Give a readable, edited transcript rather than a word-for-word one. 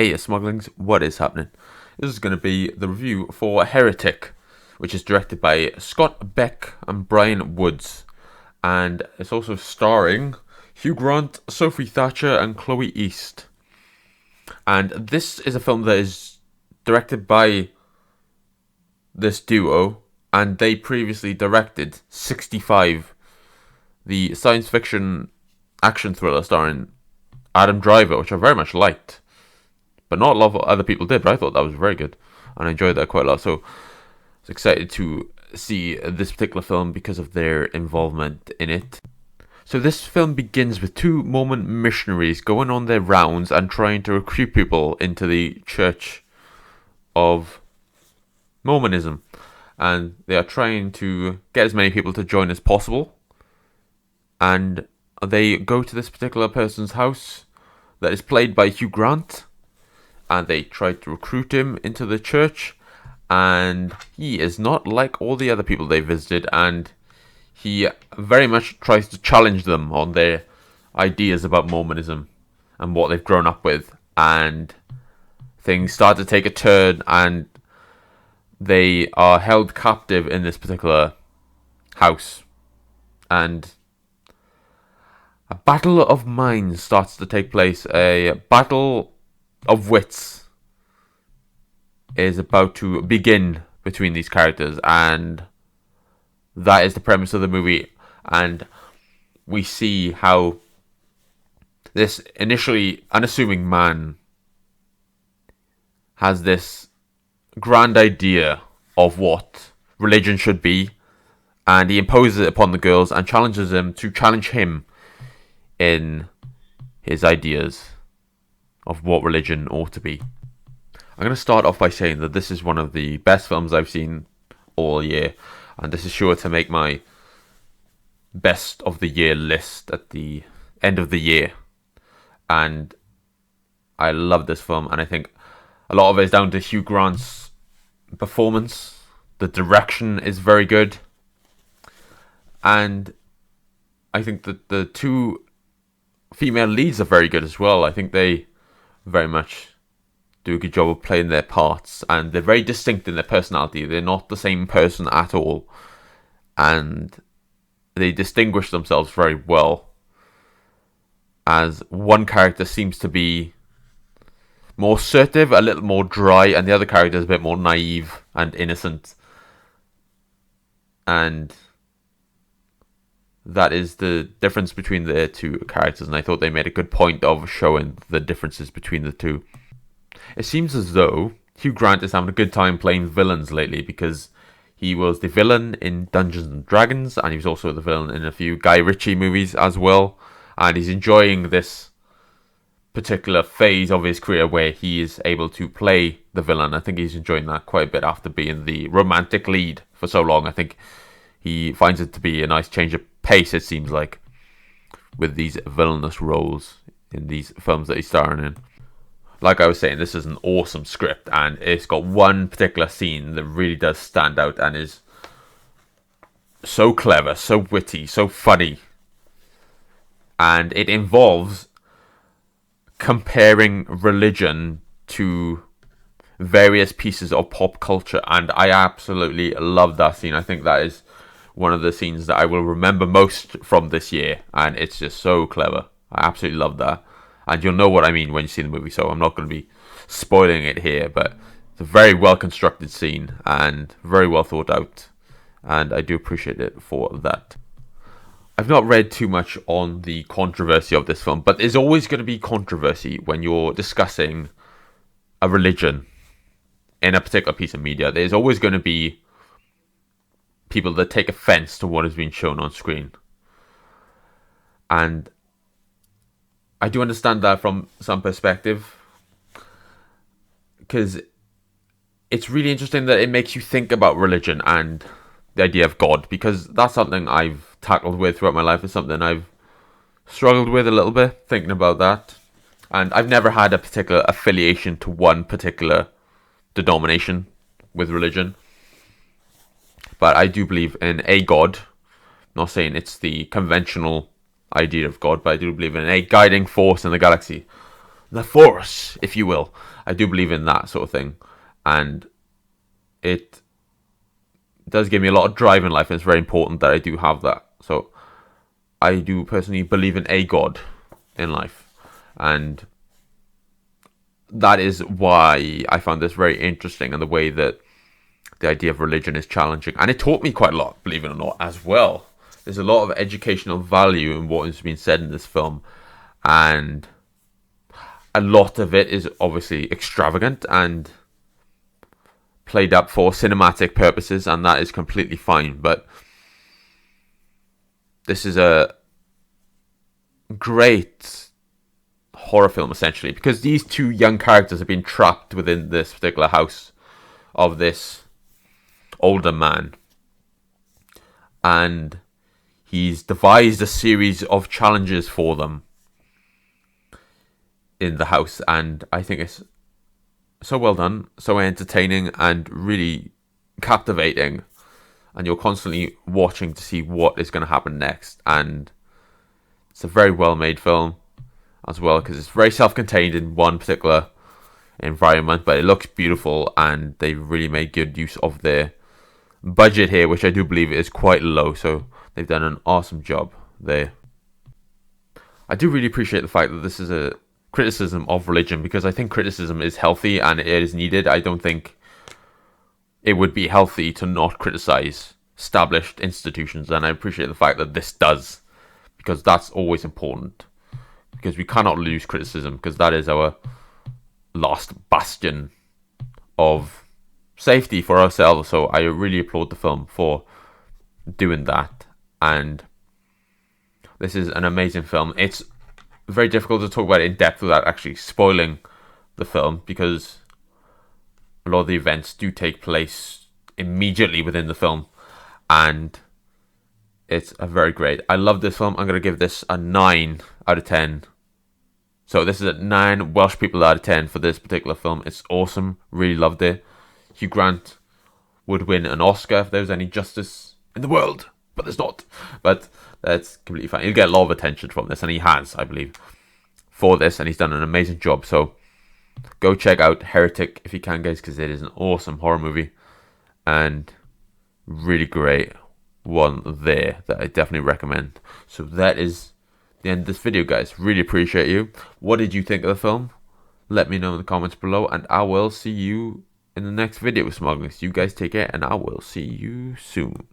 Hey, smugglings, what is happening? This is going to be the review for Heretic, which is directed by Scott Beck and Brian Woods, and it's also starring Hugh Grant, Sophie Thatcher, and Chloe East. And this is a film that is directed by this duo, and they previously directed 65, the science fiction action thriller starring Adam Driver, which I very much liked. But not a lot of other people did, but I thought that was very good. And I enjoyed that quite a lot. So I was excited to see this particular film because of their involvement in it. So this film begins with two Mormon missionaries going on their rounds and trying to recruit people into the Church of Mormonism. And they are trying to get as many people to join as possible. And they go to this particular person's house that is played by Hugh Grant. And they try to recruit him into the church, and he is not like all the other people they visited, and he very much tries to challenge them on their ideas about Mormonism and what they've grown up with, and things start to take a turn, and they are held captive in this particular house, and a battle of minds starts to take place, a battle of wits is about to begin between these characters, and that is the premise of the movie. And we see how this initially unassuming man has this grand idea of what religion should be, and he imposes it upon the girls and challenges them to challenge him in his ideas of what religion ought to be. I'm going to start off by saying that this is one of the best films I've seen all year, and this is sure to make my best of the year list at the end of the year. And I love this film, and I think a lot of it is down to Hugh Grant's performance. The direction is very good, and I think that the two female leads are very good as well. I think they very much do a good job of playing their parts, and they're very distinct in their personality. They're not the same person at all, and they distinguish themselves very well, as one character seems to be more assertive, a little more dry, and the other character is a bit more naive and innocent, and that is the difference between the two characters, and I thought they made a good point of showing the differences between the two. It seems as though Hugh Grant is having a good time playing villains lately, because he was the villain in Dungeons and Dragons, and he was also the villain in a few Guy Ritchie movies as well, and he's enjoying this particular phase of his career where he is able to play the villain. I think he's enjoying that quite a bit after being the romantic lead for so long. I think he finds it to be a nice change of pace, it seems like, with these villainous roles in these films that he's starring in. Like I was saying, this is an awesome script, and it's got one particular scene that really does stand out and is so clever, so witty, so funny. And it involves comparing religion to various pieces of pop culture, and I absolutely love that scene. I think that is one of the scenes that I will remember most from this year, and it's just so clever. I absolutely love that, and you'll know what I mean when you see the movie, so I'm not going to be spoiling it here, but it's a very well constructed scene and very well thought out, and I do appreciate it for that. I've not read too much on the controversy of this film, but there's always going to be controversy when you're discussing a religion in a particular piece of media. There's always going to be people that take offense to what is being shown on screen. And I do understand that from some perspective, because it's really interesting that it makes you think about religion and the idea of God, because that's something I've tackled with throughout my life. It's something I've struggled with a little bit, thinking about that. And I've never had a particular affiliation to one particular denomination with religion. But I do believe in a God. I'm not saying it's the conventional idea of God, but I do believe in a guiding force in the galaxy the Force, if you will. I do believe in that sort of thing, and it does give me a lot of drive in life, and it's very important that I do have that. So I do personally believe in a God in life, and that is why I found this very interesting, and the way that the idea of religion is challenging. And it taught me quite a lot, believe it or not, as well. There's a lot of educational value in what has been said in this film, and a lot of it is obviously extravagant and played up for cinematic purposes, and that is completely fine. But this is a great horror film, essentially, because these two young characters have been trapped within this particular house of this older man, and he's devised a series of challenges for them in the house, and I think it's so well done, so entertaining, and really captivating, and you're constantly watching to see what is going to happen next. And it's a very well made film as well, because it's very self-contained in one particular environment, but it looks beautiful, and they really made good use of their budget here, which I do believe is quite low, so they've done an awesome job there. I do really appreciate the fact that this is a criticism of religion, because I think criticism is healthy and it is needed. I don't think it would be healthy to not criticize established institutions, and I appreciate the fact that this does, because that's always important, because we cannot lose criticism, because that is our last bastion of safety for ourselves. So I really applaud the film for doing that, and this is an amazing film. It's very difficult to talk about it in depth without actually spoiling the film, because a lot of the events do take place immediately within the film, and it's a very great. I love this film. I'm going to give this a 9 out of 10. So this is a 9 Welsh people out of 10 for this particular film. It's awesome. Really loved it. Hugh Grant would win an Oscar if there was any justice in the world, but there's not. But that's completely fine. He'll get a lot of attention from this, and he has, I believe, for this, and he's done an amazing job. So go check out Heretic if you can, guys, because it is an awesome horror movie, and really great one there that I definitely recommend. So that is the end of this video, guys. Really appreciate you. What did you think of the film? Let me know in the comments below, and I will see you in the next video with Smauglings. You guys take care, and I will see you soon.